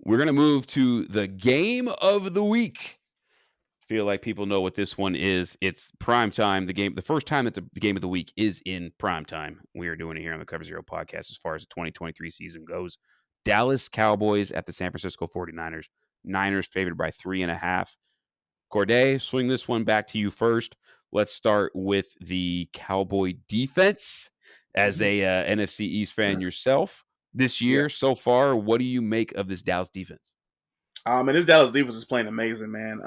We're going to move to the game of the week. Feel like people know what this one is. It's prime time. The first time that the game of the week is in prime time. We are doing it here on the Cover Zero podcast as far as the 2023 season goes. Dallas Cowboys at the San Francisco 49ers. Niners favored by 3.5. Corday, swing this one back to you first. Let's start with the Cowboy defense. As a NFC East fan yourself, this Yeah. year so far, what do you make of this Dallas defense? And this Dallas defense is playing amazing, man.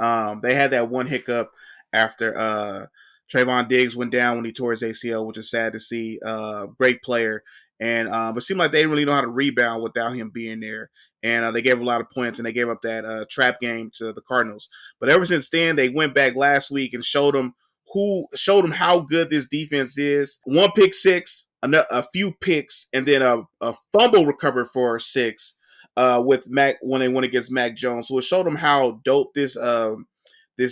They had that one hiccup after Trayvon Diggs went down when he tore his ACL, which is sad to see. Great player, and it seemed like they didn't really know how to rebound without him being there. And they gave a lot of points, and they gave up that trap game to the Cardinals. But ever since then, they went back last week and showed them how good this defense is. One pick six, a few picks, and then a fumble recovered for 6. With Mac when they went against Mac Jones. So it showed them how dope this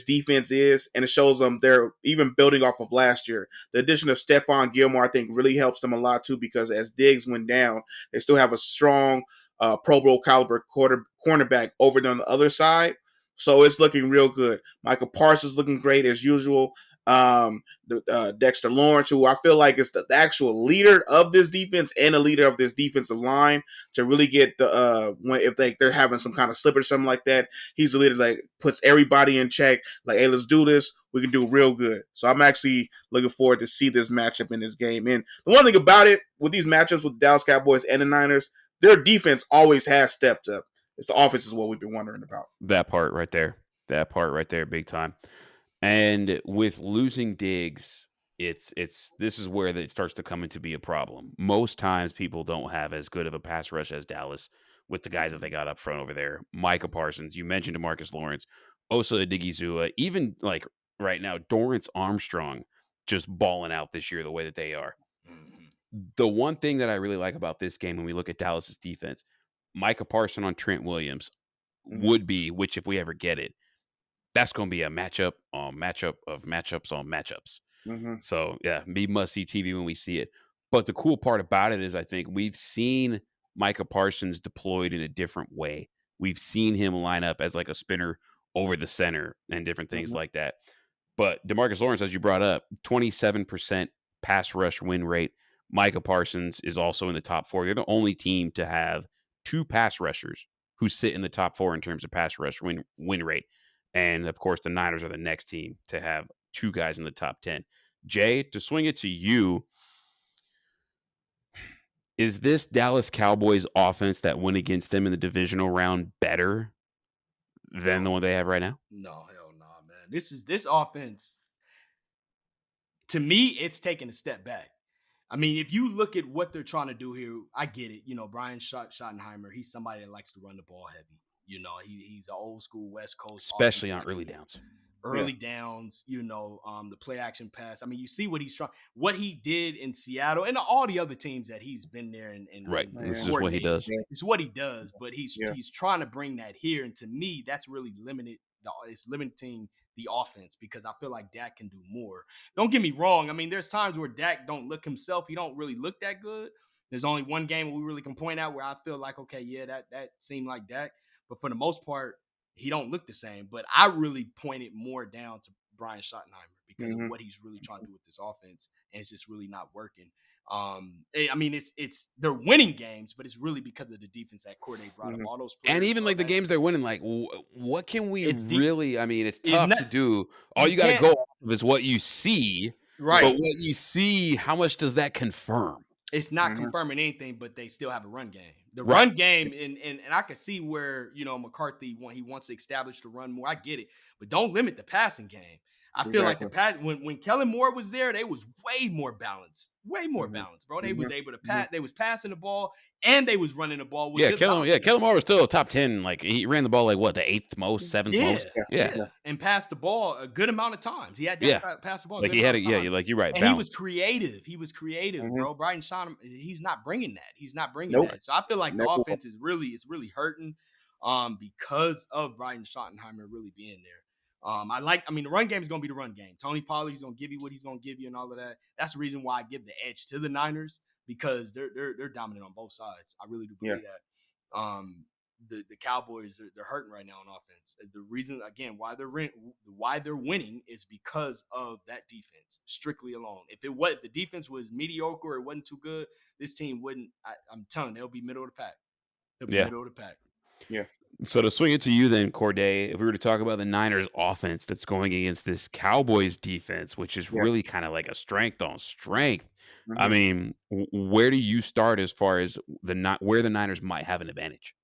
defense is, and it shows them they're even building off of last year. The addition of Stephon Gilmore, I think, really helps them a lot too, because as Diggs went down, they still have a strong Pro Bowl caliber cornerback over on the other side. So it's looking real good. Michael Parsons looking great as usual. Dexter Lawrence, who I feel like is the actual leader of this defense and a leader of this defensive line, to really get the if they're having some kind of slip or something like that, he's the leader, like puts everybody in check. Like, hey, let's do this. We can do real good. So I'm actually looking forward to see this matchup in this game. And the one thing about it with these matchups with the Dallas Cowboys and the Niners, their defense always has stepped up. It's the offense is what we've been wondering about. That part right there. That part right there, big time. And with losing Diggs, it's this is where it starts to come into be a problem. Most times people don't have as good of a pass rush as Dallas with the guys that they got up front over there. Micah Parsons, you mentioned DeMarcus Lawrence, Osa Odigizua, even like right now, Dorrance Armstrong just balling out this year the way that they are. The one thing that I really like about this game when we look at Dallas's defense, Micah Parsons on Trent Williams would be, which if we ever get it, that's going to be a matchup on matchup of matchups on matchups. Mm-hmm. So, yeah, be must-see TV when we see it. But the cool part about it is I think we've seen Micah Parsons deployed in a different way. We've seen him line up as like a spinner over the center and different things like that. But DeMarcus Lawrence, as you brought up, 27% pass rush win rate. Micah Parsons is also in the top 4. They're the only team to have 2 pass rushers who sit in the top 4 in terms of pass rush win rate. And, of course, the Niners are the next team to have 2 guys in the top 10. Jay, to swing it to you, is this Dallas Cowboys offense that went against them in the divisional round better than the one they have right now? No, hell no, man. This offense, to me, it's taking a step back. I mean, if you look at what they're trying to do here, I get it. You know, Brian Schottenheimer, he's somebody that likes to run the ball heavy. You know, he's an old school West Coast, especially on early downs. Downs, you know, the play action pass. I mean, you see what he did in Seattle and all the other teams that he's been there and right. This is what he does. It's what he does, but he's trying to bring that here. And to me, that's really limiting the offense, because I feel like Dak can do more. Don't get me wrong. I mean, there's times where Dak don't look himself. He don't really look that good. There's only one game we really can point out where I feel like, okay, yeah, that seemed like Dak. But for the most part, he don't look the same. But I really pointed more down to Brian Schottenheimer because of what he's really trying to do with this offense, and it's just really not working. I mean, it's they're winning games, but it's really because of the defense that Corday brought up. All those players, and even like the games they're winning, like what can we really? I mean, it's tough to do. All you got to go off of is what you see, right? But what you see, how much does that confirm? It's not confirming anything, but they still have a run game. The run game, and I can see where, you know, McCarthy he wants to establish the run more. I get it, but don't limit the passing game. I feel like the pass when Kellen Moore was there, they was way more balanced, bro. They was able to pass. They was passing the ball and they was running the ball. With Kellen Moore was still a top 10. Like he ran the ball like what, the 8th most, 7th most. Yeah, and passed the ball a good amount of times. He had to pass the ball. Like he had it. Like you're right. And balance. He was creative, bro. Brian Schottenheimer, he's not bringing that. He's not bringing that. So I feel like the offense is really hurting, because of Brian Schottenheimer really being there. The run game is going to be the run game. Tony Pollard, he's going to give you what he's going to give you and all of that. That's the reason why I give the edge to the Niners, because they're dominant on both sides. I really do believe that. the Cowboys they're hurting right now on offense. The reason again why they're winning is because of that defense strictly alone. If the defense was mediocre or it wasn't too good, this team wouldn't. I'm telling you, they'll be middle of the pack. They'll be Yeah. middle of the pack. Yeah. So to swing it to you then, Corday, if we were to talk about the Niners offense that's going against this Cowboys defense, which is Yeah. really kind of like a strength on strength. I Mhm. mean, where do you start as far as where the Niners might have an advantage?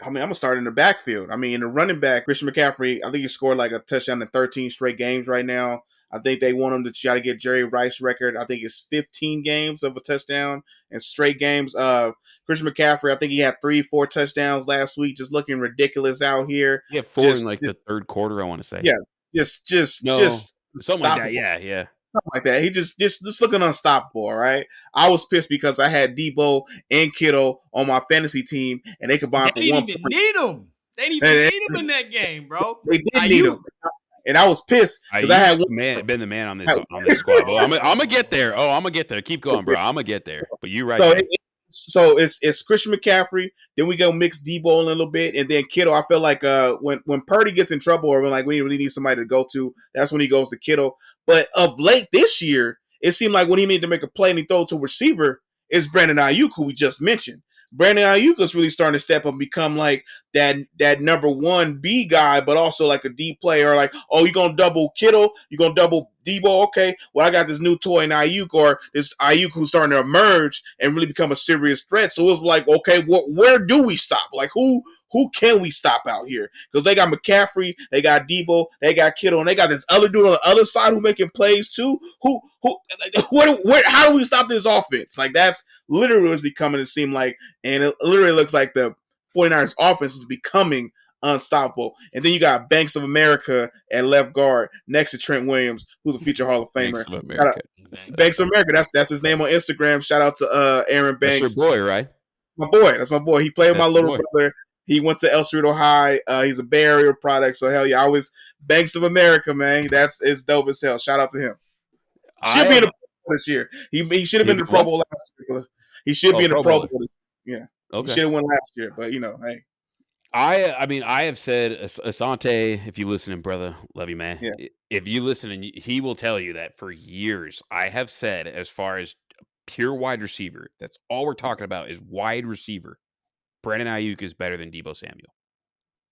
I mean, I'm gonna start in the backfield. I mean, in the running back, Christian McCaffrey, I think he scored like a touchdown in 13 straight games right now. I think they want him to try to get Jerry Rice record. I think it's 15 games of a touchdown and straight games. Christian McCaffrey, I think he had 3-4 touchdowns last week, just looking ridiculous out here. Yeah, 4 in like the third quarter, I want to say. Yeah, just No, something like that. unstoppable. Yeah. Something like that. He just looking unstoppable, all right? I was pissed because I had Debo and Kittle on my fantasy team, and they combined for They didn't 1 even point. need him. They didn't even need him in that game, bro. They did need him, and I was pissed because I had been the man on this squad. But I'm gonna get there. Oh, I'm gonna get there. Keep going, bro. I'm gonna get there. But you're right. So it's Christian McCaffrey. Then we go mix Debo in a little bit, and then Kittle. I feel like when Purdy gets in trouble, or when like we really need somebody to go to, that's when he goes to Kittle. But of late this year, it seemed like when he needed to make a play and he throw it to a receiver, it's Brandon Ayuk, who we just mentioned. Brandon Ayuk is really starting to step up and become like that number 1B guy, but also like a D player. Like, oh, you gonna double Kittle? You gonna double Debo? Okay, well, I got this new toy in Ayuk, or this Ayuk who's starting to emerge and really become a serious threat. So it was like, okay, where do we stop? Like, who can we stop out here? Because they got McCaffrey, they got Debo, they got Kittle, and they got this other dude on the other side who making plays too. Where how do we stop this offense? Like, that's literally what's becoming to seem like, and it literally looks like the 49ers offense is becoming unstoppable. And then you got Banks of America at left guard next to Trent Williams, who's a future Hall of Famer. Banks of America. Banks of America. That's his name on Instagram. Shout out to Aaron Banks. That's your boy, right? My boy. That's my boy. He played with my little brother. He went to El Cerrito High. He's a Bay Area product. So hell yeah, I was Banks of America, man. It's dope as hell. Shout out to him. Should be in the Pro Bowl this year. He should have been in the Pro Bowl last year. He should be in the Pro Bowl this year. Yeah. Okay. He should have won last year, but hey. I mean, I have said, Asante, if you listening, brother, love you, man. Yeah. If you listen, and he will tell you that for years, I have said, as far as pure wide receiver, that's all we're talking about is wide receiver. Brandon Ayuk is better than Debo Samuel.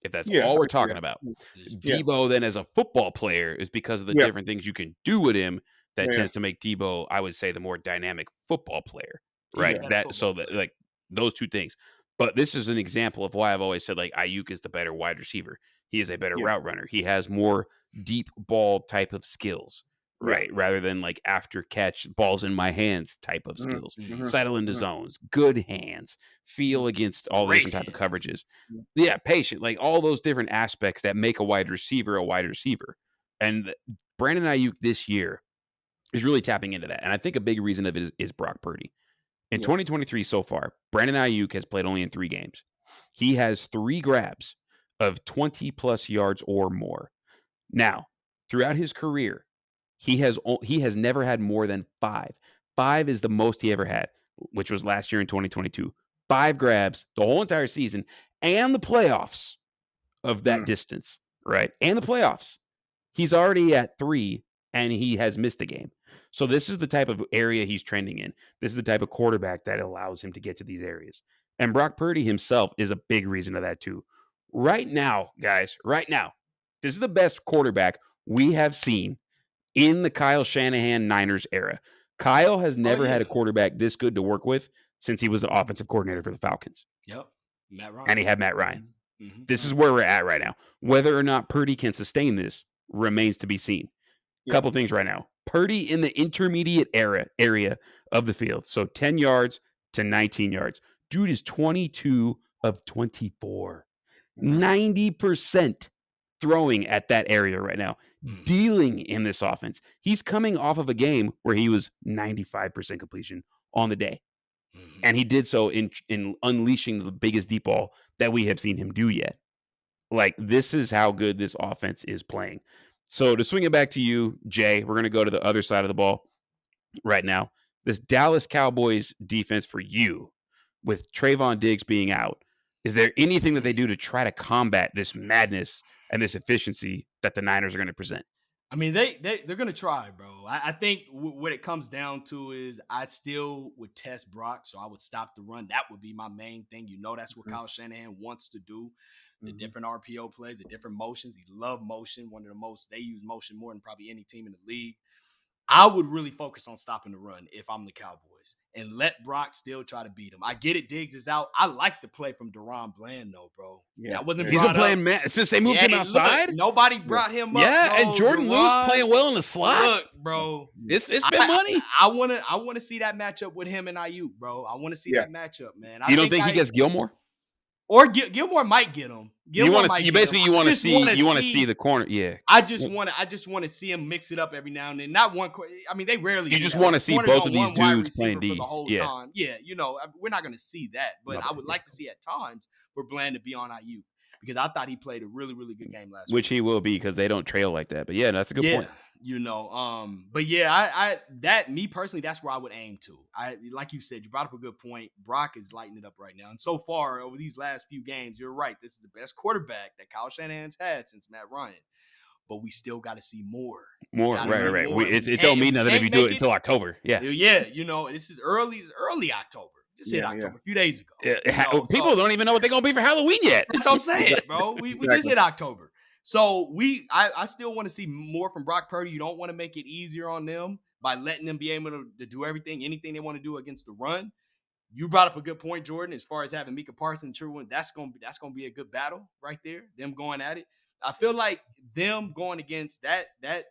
If that's all we're talking about. Debo then as a football player is because of the different things you can do with him that tends to make Debo, I would say, the more dynamic football player, right? Like those two things. But this is an example of why I've always said, like, Ayuk is the better wide receiver. He is a better route runner. He has more deep ball type of skills, right? Rather than like after catch, balls in my hands type of skills. Settle into zones, good hands, feel against all the different type of coverages. Yeah, patient, like all those different aspects that make a wide receiver. And Brandon Ayuk this year is really tapping into that. And I think a big reason of it is Brock Purdy. In 2023 so far, Brandon Ayuk has played only in 3 games. He has 3 grabs of 20-plus yards or more. Now, throughout his career, he has never had more than 5. 5 is the most he ever had, which was last year in 2022. 5 grabs the whole entire season and the playoffs of that distance, right? And the playoffs. He's already at 3, and he has missed a game. So this is the type of area he's trending in. This is the type of quarterback that allows him to get to these areas. And Brock Purdy himself is a big reason of that too. Right now, guys, this is the best quarterback we have seen in the Kyle Shanahan Niners era. Kyle has never had a quarterback this good to work with since he was the offensive coordinator for the Falcons. Yep. Matt Ryan. And he had Matt Ryan. Mm-hmm. This is where we're at right now. Whether or not Purdy can sustain this remains to be seen. Couple things right now. Purdy in the intermediate area of the field. So 10 yards to 19 yards. Dude is 22 of 24. 90% throwing at that area right now. Dealing in this offense. He's coming off of a game where he was 95% completion on the day. And he did so in unleashing the biggest deep ball that we have seen him do yet. Like, this is how good this offense is playing. So to swing it back to you, Jay, we're going to go to the other side of the ball right now. This Dallas Cowboys defense for you, with Trayvon Diggs being out, Is there anything that they do to try to combat this madness and this efficiency that the Niners are going to present? I mean, they're gonna try, bro. I think what it comes down to is I still would test Brock, so I would stop the run. That would be my main thing. You know, that's what Mhm. Kyle Shanahan wants to do. The Mhm. different RPO plays, the different motions. He love motion. One of the most they use motion more than probably any team in the league. I would really focus on stopping the run if I'm the Cowboys and let Brock still try to beat him. I get it, Diggs is out. I like the play from Deron Bland, though, bro. Yeah, That wasn't yeah, He's yeah. been brought up. playing man since they moved Yeah, him look, outside. nobody Yeah. brought him up, Yeah, and bro. Jordan Lewis Deron, playing well in the slot. look, bro. It's been money. I wanna see that matchup with him and Ayuk, bro. I want to see Yeah. that matchup, man. You don't think he gets Gilmore? or Gilmore might get him. You Gilmore want to might see? You get him. basically you I want to just see wanna you want to see the corner. Yeah, I just want to see him mix it up every now and then. Not one. I mean, they rarely. you do just that. want to Like, see corners both on of these one wide dudes receiver playing for D. the whole Yeah, time. Yeah, we're not going to see that, but My I bad, would yeah. like to see at times for Bland to be on IU because I thought he played a really, really good game last which week. he will be because they don't trail like that. But yeah, that's a good point. But yeah, I that me personally, that's where I would aim to. I like you said, you brought up a good point. Brock is lighting it up right now, and so far over these last few games, you're right. This is the best quarterback that Kyle Shanahan's had since Matt Ryan. But we still got to see more. More, Gotta right, see right, right. more. It don't mean nothing if you do it Make until October. Yeah, yeah, this is early October. Just hit Yeah, October a few days ago. people don't even know what they're gonna be for Halloween yet. That's what I'm saying, bro. We just Exactly. hit October. So I still want to see more from Brock Purdy. You don't want to make it easier on them by letting them be able to do anything they want to do against the run. You brought up a good point, Jordan, as far as having Micah Parsons and True. That's gonna be a good battle right there. Them going at it. I feel like them going against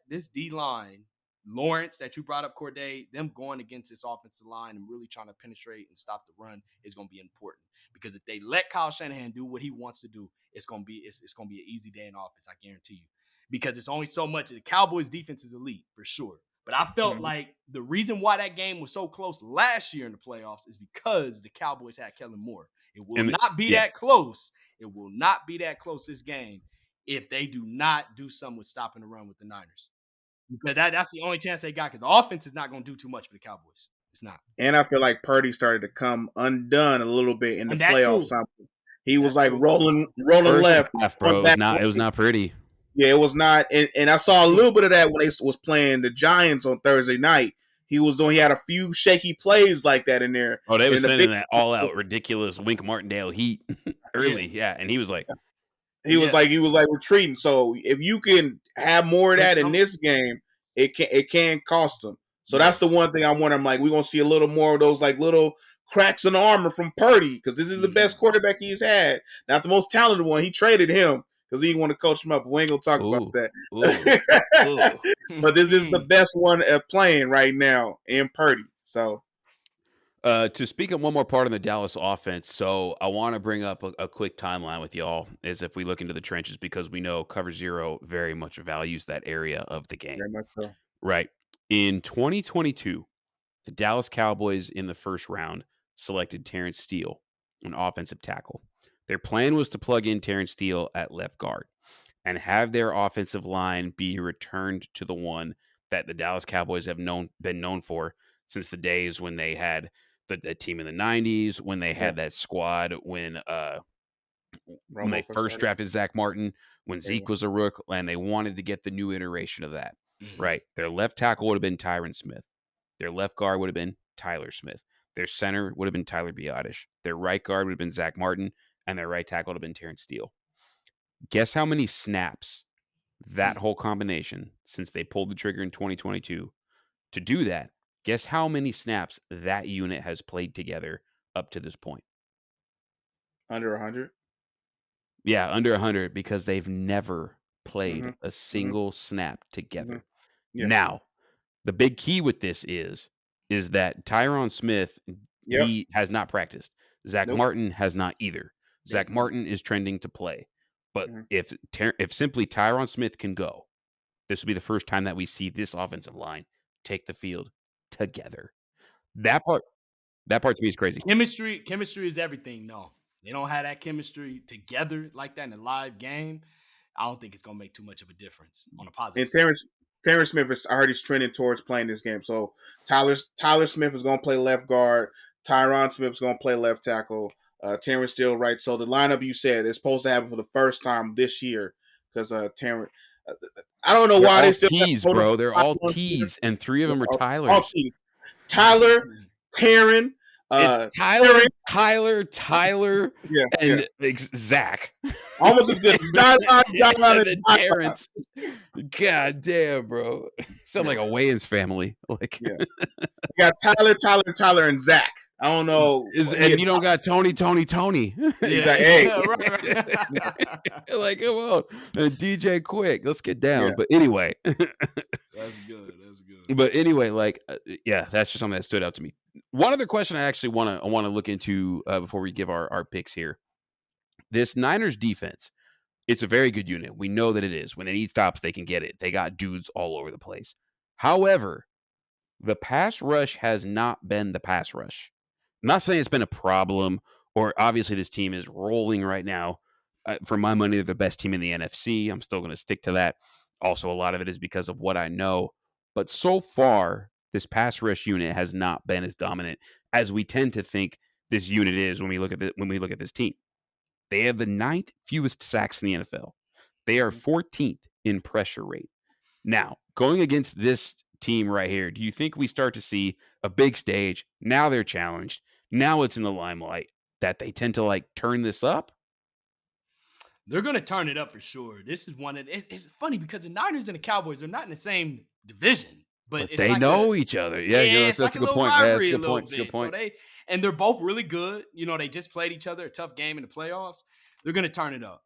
this D line, Lawrence that you brought up, Corday, them going against this offensive line and really trying to penetrate and stop the run is going to be important. Because if they let Kyle Shanahan do what he wants to do, it's gonna be an easy day in office. I guarantee you. Because it's only so much. The Cowboys' defense is elite for sure. But I felt like the reason why that game was so close last year in the playoffs is because the Cowboys had Kellen Moore. It will not be that close. It will not be that close this game if they do not do something with stopping the run with the Niners. Because that's the only chance they got because the offense is not going to do too much for the Cowboys. It's not. And I feel like Purdy started to come undone a little bit in the playoffs. He was like rolling left. Half, bro. It was not pretty. Yeah, it was not. And I saw a little bit of that when they was playing the Giants on Thursday night. He had a few shaky plays like that in there. Oh, they were sending that all out ridiculous Wink Martindale heat early. Yeah. And he was like he was like retreating. So if you can have more of that in this game, it can cost them. So that's the one thing I'm wondering. Like, we're gonna see a little more of those like little cracks in the armor from Purdy because this is the best quarterback he's had. Not the most talented one. He traded him because he didn't want to coach him up. But we ain't gonna talk about that. But this is the best one playing right now in Purdy. So. To speak of one more part on the Dallas offense, so I want to bring up a quick timeline with y'all as if we look into the trenches because we know Cover Zero very much values that area of the game. Very much so. Right. In 2022, the Dallas Cowboys in the first round selected Terrence Steele, an offensive tackle. Their plan was to plug in Terrence Steele at left guard and have their offensive line be returned to the one that the Dallas Cowboys have been known for since the days when they had the team in the 90s, when they had that squad, when they first drafted Zach Martin, when Zeke was a rook, and they wanted to get the new iteration of that. Right. Their left tackle would have been Tyron Smith. Their left guard would have been Tyler Smith. Their center would have been Tyler Biadasz. Their right guard would have been Zach Martin, and their right tackle would have been Terrence Steele. Guess how many snaps that whole combination, since they pulled the trigger in 2022 to do that, guess how many snaps that unit has played together up to this point? Under 100? Yeah, under 100 because they've never played a single snap together. Yes. Now, the big key with this is that Tyron Smith he has not practiced. Zach Martin has not either. Zach Martin is trending to play. But if simply Tyron Smith can go, this will be the first time that we see this offensive line take the field together. That part to me is crazy. Chemistry is everything. No, they don't have that chemistry together like that in a live game. I don't think it's gonna make too much of a difference on a positive. And Terrence Smith I heard he's trending towards playing this game. So Tyler Smith is gonna play left guard. Tyron Smith is gonna play left tackle. Terrence Steele, right? So the lineup you said is supposed to happen for the first time this year because Terrence. Uh, I don't know They're why they all still have T's, total bro. They're five all months here. T's, and 3 of them are All Tylers. teams. Tyler, Karen, It's Tyler, Terrence, Tyler, yeah. and Zach. Almost as good as Dylon, And then Terrence. God damn, bro. Sound like a Wayans family. Like, Yeah. You got Tyler, and Zach. I don't know. and you don't got Tony. Exactly. Hey. right. Like, come on. And DJ Quick. Let's get down. Yeah. But anyway. That's good. But anyway, like, yeah, that's just something that stood out to me. One other question I actually want to look into before we give our picks here. This Niners defense, it's a very good unit. We know that it is. When they need stops, they can get it. They got dudes all over the place. However, the pass rush has not been the pass rush. I'm not saying it's been a problem, or obviously this team is rolling right now. For my money, they're the best team in the NFC. I'm still going to stick to that. Also, a lot of it is because of what I know. But so far, this pass rush unit has not been as dominant as we tend to think this unit is when we look at this team. They have the 9th fewest sacks in the NFL. They are 14th in pressure rate. Now, going against this team right here, do you think we start to see a big stage? Now they're challenged. Now it's in the limelight that they tend to like turn this up. They're going to turn it up for sure. This is one of it's funny because the Niners and the Cowboys are not in the same division, but it's they like know each other. Yeah, it's that's like a good point. rivalry That's a a good point. So they're both really good. They just played each other, a tough game in the playoffs. They're going to turn it up.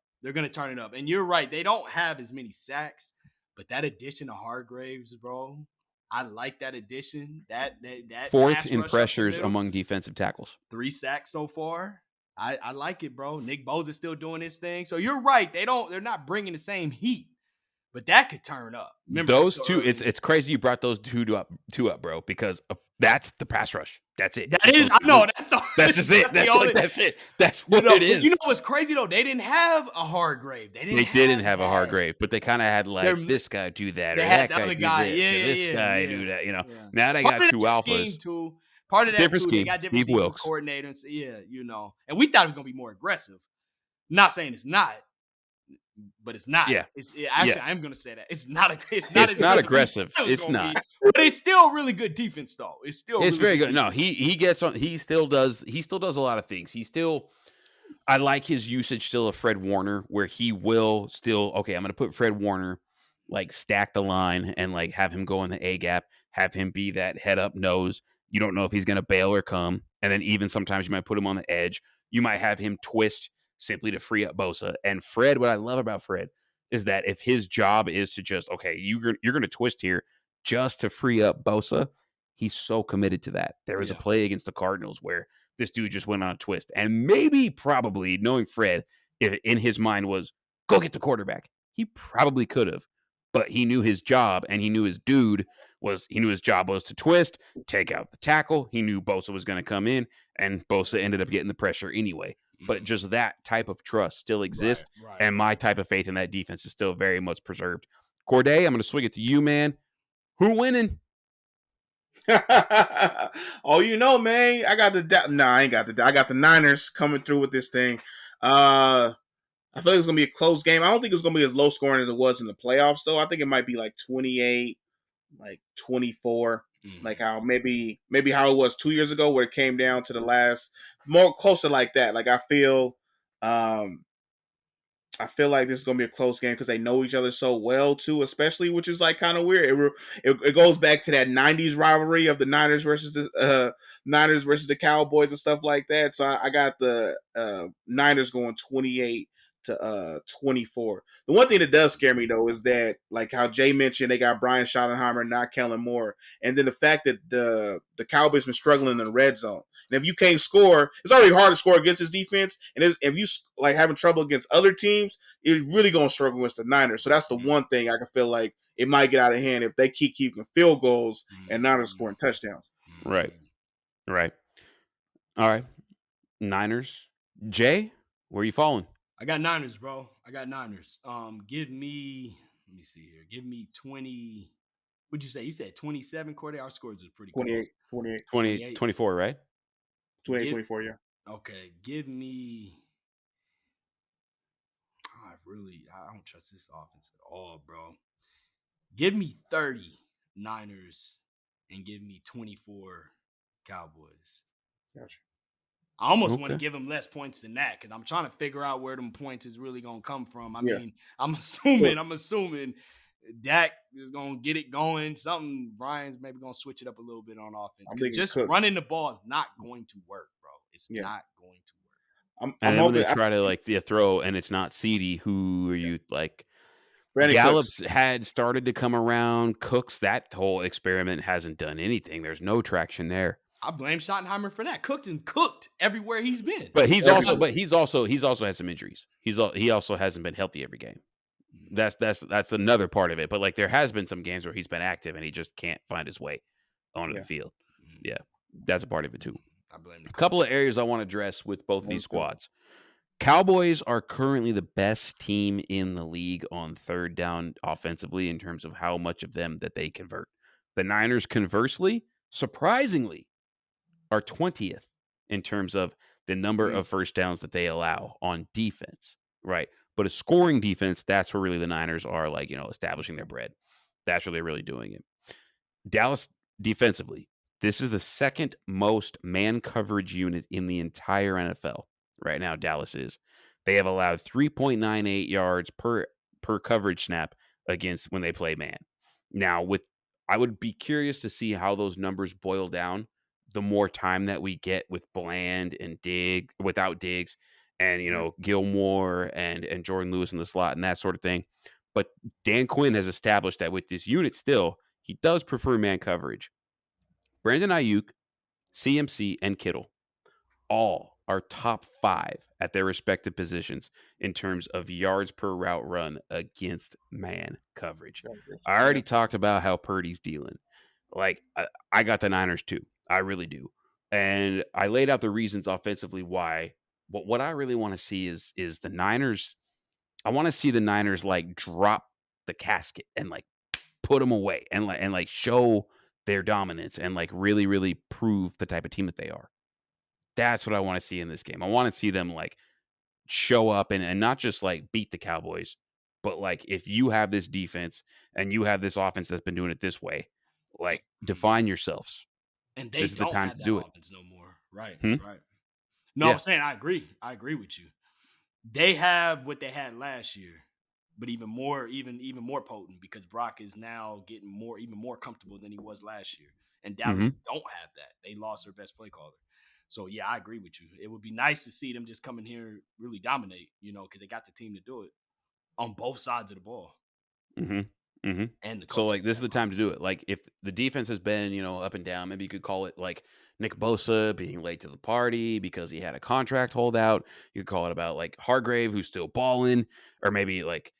And you're right. They don't have as many sacks, but that addition of Hargraves, bro, I like that addition. That 4th in pressures among defensive tackles. 3 sacks so far. I like it, bro. Nick Bosa's still doing his thing. So you're right. They're not bringing the same heat, but that could turn up. Remember those two, it's crazy you brought those two up, bro, because that's the pass rush. That's it. That is, I know. That's just it. That's it. That's what it is. You know what's crazy though? They didn't have a Hargrave. They didn't have a Hargrave, but they kind of had like this guy do that, or that guy do this, this guy do that. Now they got 2 alphas. Part of that different too, scheme. they got different Steve Wilkes coordinators. Yeah, and we thought it was gonna be more aggressive. Not saying it's not, but it's not. Yeah, actually, I'm gonna say that it's not. It's not aggressive. It's not. But it's still really good defense, though. It's really very good. No, he gets on. He still does a lot of things. I like his usage still of Fred Warner, where he will still, okay, I'm going to put Fred Warner, like stack the line and like have him go in the A gap, have him be that head up nose. You don't know if he's going to bail or come. And then even sometimes you might put him on the edge. You might have him twist simply to free up Bosa. And Fred, what I love about Fred is that if his job is to just, okay, you're going to twist here just to free up Bosa, he's so committed to that. There was a play against the Cardinals where this dude just went on a twist. And probably, knowing Fred, if in his mind was, go get the quarterback, he probably could have. But he knew his job, and he knew his job was to twist, take out the tackle. He knew Bosa was going to come in, and Bosa ended up getting the pressure anyway. But just that type of trust still exists, and my type of faith in that defense is still very much preserved. Corday, I'm going to swing it to you, man. Who winning? Oh, man, I got I ain't got I got the Niners coming through with this thing. I feel like it's gonna be a close game. I don't think it's gonna be as low scoring as it was in the playoffs, though. I think it might be like 28, like 24, like how maybe how it was 2 years ago, where it came down to the last, more closer like that. Like I feel like this is gonna be a close game because they know each other so well too, especially, which is like kind of weird. It goes back to that '90s rivalry of the Niners versus the Cowboys and stuff like that. So I got the Niners going 28 to 24. The one thing that does scare me though is that, like how Jay mentioned, they got Brian Schottenheimer, not Kellen Moore, and then the fact that the Cowboys been struggling in the red zone. And if you can't score, it's already hard to score against this defense. And if you like having trouble against other teams, it's really gonna struggle against the Niners. So that's the one thing I can feel like it might get out of hand if they keep keeping field goals and Niners scoring touchdowns. Right. All right. Niners. Jay, where are you falling? I got Niners, bro. Give me, let me see here. Give me 20. What'd you say? You said 27, Corday? Our scores are pretty 28, close. 28. 24, right? 28, 24, yeah. Okay, give me. I don't trust this offense at all, bro. Give me 30 Niners and give me 24 Cowboys. Gotcha. I almost want to Okay. give them less points than that because I'm trying to figure out where them points is really gonna come from. I Yeah. mean, I'm Look, assuming Dak is gonna get it going. Something Brian's maybe gonna switch it up a little bit on offense I'm because thinking just Cooks. running the ball is not going to work, bro. It's Yeah. not going to work. And I'm then when they hoping try to like throw and it's not CD, who are you like? Brandon Cooks. Gallup's had started to come around. Cooks, that whole experiment hasn't done anything. There's no traction there. I blame Schottenheimer for that. Cooked everywhere he's been. But he's Everywhere. also has some injuries. He also hasn't been healthy every game. That's another part of it. But like there has been some games where he's been active and he just can't find his way onto the Yeah. field. Yeah, that's a part of it too. I blame A couple of areas I want to address with both One, these two. squads. Cowboys are currently the best team in the league on third down offensively in terms of how much of them that they convert. The Niners, conversely, surprisingly, are 20th in terms of the number of first downs that they allow on defense, right? But a scoring defense, that's where really the Niners are like, establishing their bread. That's where they're really doing it. Dallas defensively, this is the second most man coverage unit in the entire NFL. Right now, Dallas is. They have allowed 3.98 yards per coverage snap against when they play man. Now, I would be curious to see how those numbers boil down the more time that we get with Bland and without Diggs and Gilmore and Jordan Lewis in the slot and that sort of thing. But Dan Quinn has established that with this unit still, he does prefer man coverage. Brandon Ayuk, CMC, and Kittle all are top 5 at their respective positions in terms of yards per route run against man coverage. I already talked about how Purdy's dealing. Like, I got the Niners too. I really do. And I laid out the reasons offensively why. But what I really want to see is the Niners. I want to see the Niners like drop the casket and like put them away and like show their dominance and like really, really prove the type of team that they are. That's what I want to see in this game. I want to see them like show up and not just like beat the Cowboys, but like if you have this defense and you have this offense that's been doing it this way, like define yourselves. And they This is the don't time have to that do it. offense no more. Right. Hmm? Right. No, Yeah. I'm saying I agree. I agree with you. They have what they had last year, but even more potent because Brock is now getting even more comfortable than he was last year. And Dallas don't have that. They lost their best play caller. So yeah, I agree with you. It would be nice to see them just come in here really dominate, because they got the team to do it on both sides of the ball. Mm-hmm. Mm-hmm. And the So like this is the time to do it. Like if the defense has been, up and down, maybe you could call it like Nick Bosa being late to the party because he had a contract holdout. You could call it about like Hargrave who's still balling, or maybe like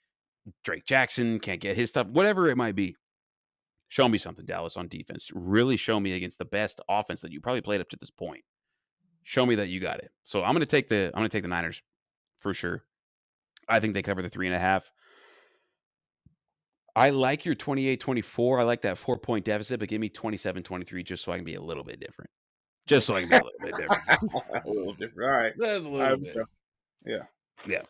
Drake Jackson can't get his stuff, whatever it might be. Show me something, Dallas, on defense. Really show me against the best offense that you probably played up to this point. Show me that you got it. So I'm gonna take the Niners for sure. I think they cover the 3.5. I like your 28-24. I like that 4-point deficit, but give me 27-23 just so I can be a little bit different. Just so I can be a little bit different. A little different. All right. That's a little bit. So, yeah. Yeah.